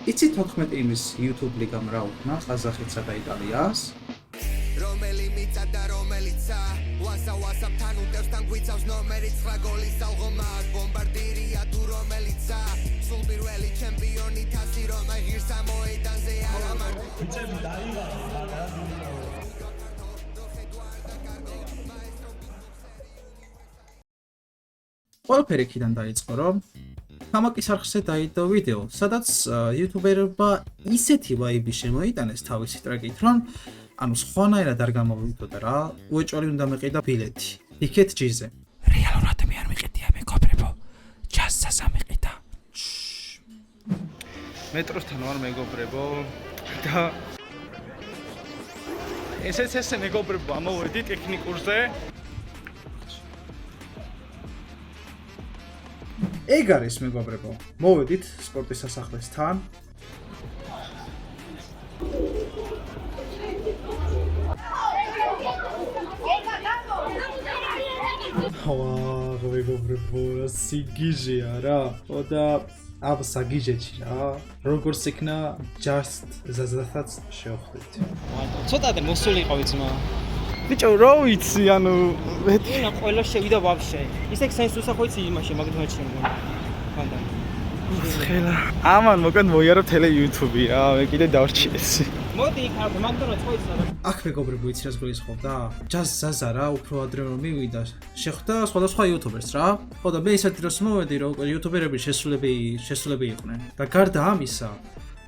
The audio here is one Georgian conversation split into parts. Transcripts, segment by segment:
იცი 14 იმის YouTube ლიგამ რა უქნა ყაზახეთსა და იტალიას? რომელი მიწა და რომელიცა ვასავასაბთან უტევს თან გვიცავს ნომერი 9 გოლის ალღომა ბომბარდირია თუ რომელიცა სულ პირველი ჩემპიონი თასი რომ აიღირს ამოედანზე არა მარტო უწევი დაიღალე ყველაფერი იქიდან დაიწყო რომ თამაკის არხზე დაიდო ვიდეო, სადაც იუთუბერმა ისეთი ვაიბი შემოიტანეს თავისი ტრეკით, რომ ანუ სხვანაირად არ გამოვიდოდა რა, უეჭველი უნდა მეყიდა ბილეთი. იქეთ ჯიზე. რეალურად მე არ მიყიდია მეგობრებო. ჯაზს ამიყიდა. მეტროსთან ვარ მეგობრებო და ეს მეგობრებო ამოვედი ტექნიკურზე. ეგ არის მეგობრებო. მოვედით სპორტის სასახლესთან. მეგობრებო, სიგიჟეა რა. და აბ საგიჟეჩი რა. როგორც იქნა just ზაზათაც შევხვდით. ცოტადე მოსულიყო ძმა. ბიჭო, რა ვიცი, ანუ ენა ყველა შევიდა ვაფშე. ისე სენს უსახოიცი იმაში მაგდმეთში მგონი. მანდა. ხელა. ამან მოკან მოიარო თელე YouTube რა, მე კიდე დავრჩიეს. მოდი იქ არ მაგდროც ხოიცა. აქ მეგობრებო, იცი რას გულისხმობდა? ჯაზ ზაზა რა, უფრო ადრე რომ მივიდა, შეხვდა სხვადასხვა YouTubers რა. ხო და მე ისეთი დროს მოვედი, რომ YouTuberები შესულები იყვნენ. და გარდა ამისა,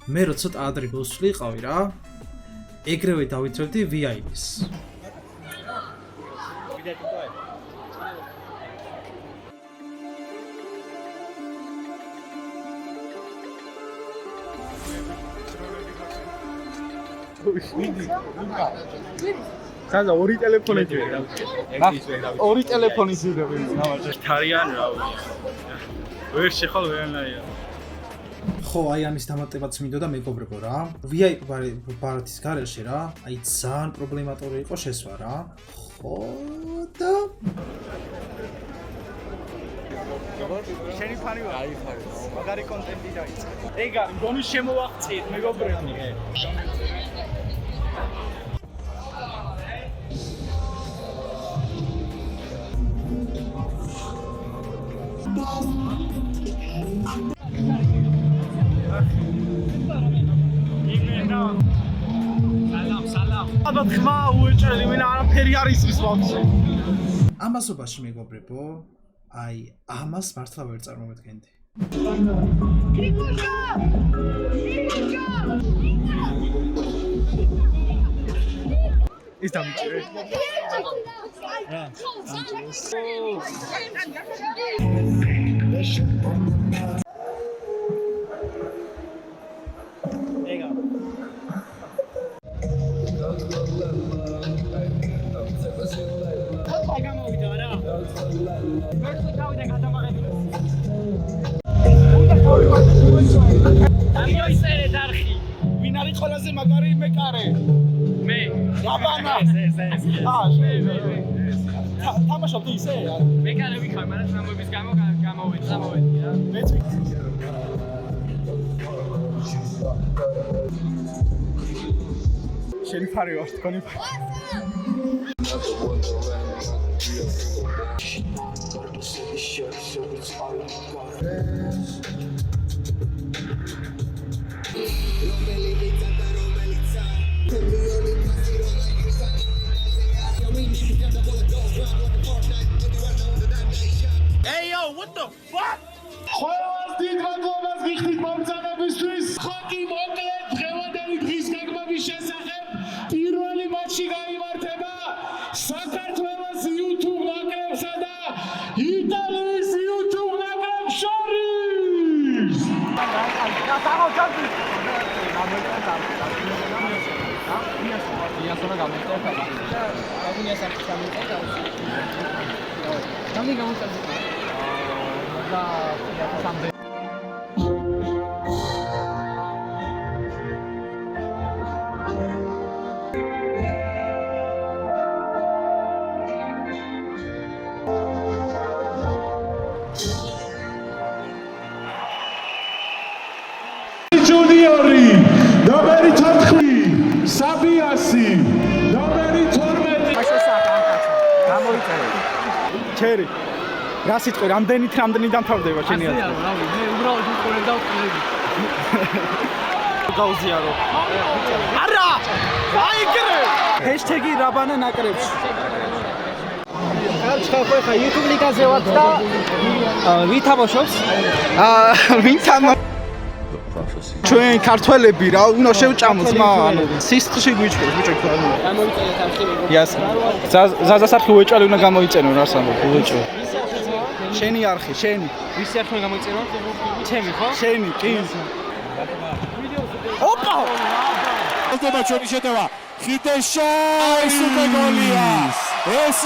მე რო ცოტა ადრე გოსვლიყავი რა, ეგრევე დავითრევდი VIP-ს. Სადა ორი ტელეფონი ძვირა. ორი ტელეფონი ძვირა ნამაჟ თარიან რა. ვერ შეხვალ ვერანაია. ხო, აი ამის დამატებაც მინდოდა მეგობრებო რა. VIP ბარათის გარეშე რა. აი ძალიან პრობლემატური იყო შესვა რა. ხო და შენი ფანი ვარ, აი ფარი. მაგარი კონტენტი დაიწყე. ეგ არის, მგონი შემოვაღწიეთ მეგობრებო. სალამ. აბა ხმა უეჭველი, მე არაფერი არ ისმის ვაფშე. ამასობაში მეგობრებო, აი ამას მართლა ვერ წარმოვედგენდი. კრიკუშა! ის დამჭირე. რა. ეგა. გამოვიდა რა. ვერცო თავიდან გადამაღებული. ამი ისერე დარხი. ვინ არის ყველაზე მაგარი მეკარე? მე. აბანა. ეს. მე. თამაშობდი ისე? მეკარები ხარ, მაგრამ სამოების გამოვედი რა. მეც შენი ფარი ვარ, თქვენი ფარი. Hey yo, what the fuck? Kholas didvadlovas gixtit momzanebistvis xoki moklet დღევანდელი დღის გაგმების შესახებ პირველი მატჩი გაიმართება საქართველოს YouTube ნაკრებსა და იტალიის YouTube ნაკრებს შორის. Junior ჩერი. რა სიტყვი, რამდენი დამთავრდება შენი აზრით? რავი, მე უბრალოდ უყურებ და ვყურები. გავზიარო. არა! აიგრე! ჰეშტეგი რაბანა ნაკრებში. ხალხო ხა YouTube ლიგაზე ვარ და ვინ თამაშობს? ვინ თამაშობს? ჩვენ ქართველები რა უნდა შევჭამოთ მა ანუ სისტში გვიჭირს ბიჭო ანუ გამოიწერეთ ამ ხილები. იას ზაზასარხი უეჭველი უნდა გამოიწენო რას ამბობ უეჭველი შენი არხი შენი ვისი არხი უნდა გამოიწერო? ჩემი ხო? შენი კი ოპა ხდება ჩვენი შეტევა ხიტეშა ეს უკვე გოლია ეს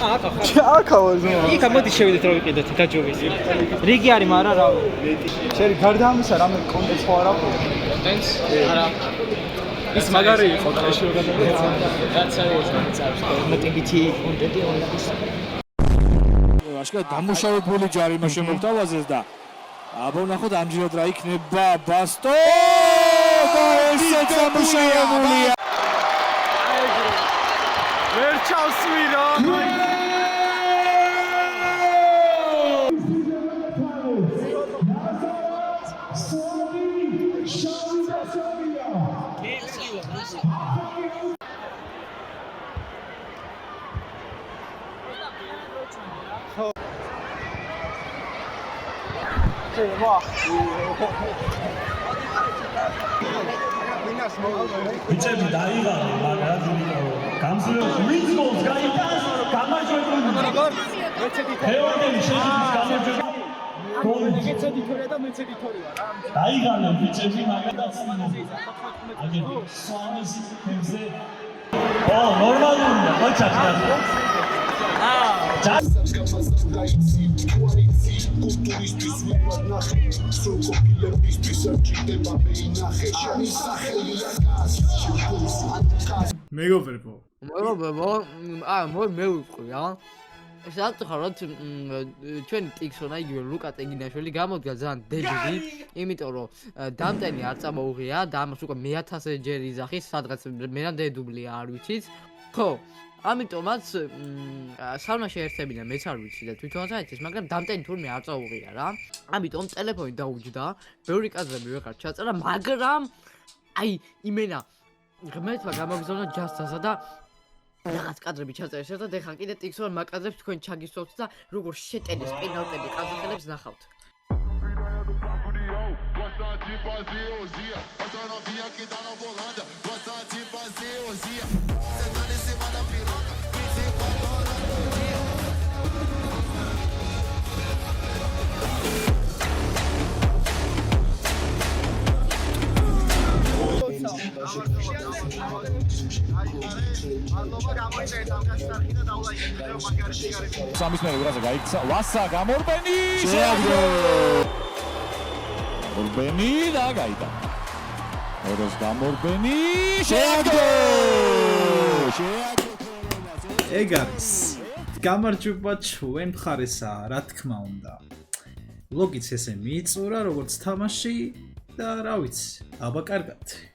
ჩაკავაზო იქ მოდი შევიდეთ რა ვიყიდეთ გაჯობეს. რიგი არის, მაგრამ რავი. შენი გარდა ამისა რამე კონტენტს ხო არ აქვს? კონტენტს? არა. ის მაგარი იყო და ეს შეგადაგა. რაც არის მოტივიცი კონტენტი არის. აშკარად დამუშავებული ჯარიმა შემოგთავაზეს და აბა ნახოთ ამჯერად რა იქნება ბასტო და ესეც დამუშავებულია. ვერ ჩავსვი რა ბიჭები დაიღალე, მაგრამ გამძლეობ ვინც გოლს გაიტანს, გამარჯვებული. ეორდენი შეჯიბრის გამარჯვება. გოლი. დაიღალე ბიჭები, მაგრამ აგები სვანის თემზე. ო, ნორმალურია, ხოჭა და. მეგობრებო მე ვიყრი რა. ეს ატყაროთ ჩვენი ტიქსონა იგივე ლუკა ტეგინაშვილი გამოდგა ძალიან დებილი, იმიტომ რომ დამტენი არ წამოუღია და ამას უკვე მე-1000 ჯერ იძახის, სადღაც მერამდე დუბლია არ ვიცით. ხო, ამიტომაც სალმაში ერთებინა მეც არ ვიცი და თვითონაც აიცის, მაგრამ დამტენი თურმე არ წაუღია რა. ამიტომ ტელეფონი დაუჯდა, ბევრი კადრები ვეღარ ჩაწერა, მაგრამ აი იმენა ღმერთმა გამოგზავნა ჯასტასა და რაღაც კადრები ჩაწერეს და ეხლა კიდე ტიქსონ მაკადრებს თქვენ ჩაგისვავთ და როგორ შეტენეს პენალტები ყაზახელებს ნახავთ. სამის მერე ვიღაცა გაიქცა ვასა გამორბენი შეაგდო ორბენი და გაიტანა ოროს გამორბენი შეაგდო ეგ არის გამარჯვება ჩვენ მხარესაა რა თქმა უნდა ლოგიც ესე მიიწურა როგორც თამაში და რა ვიცი აბა კარგად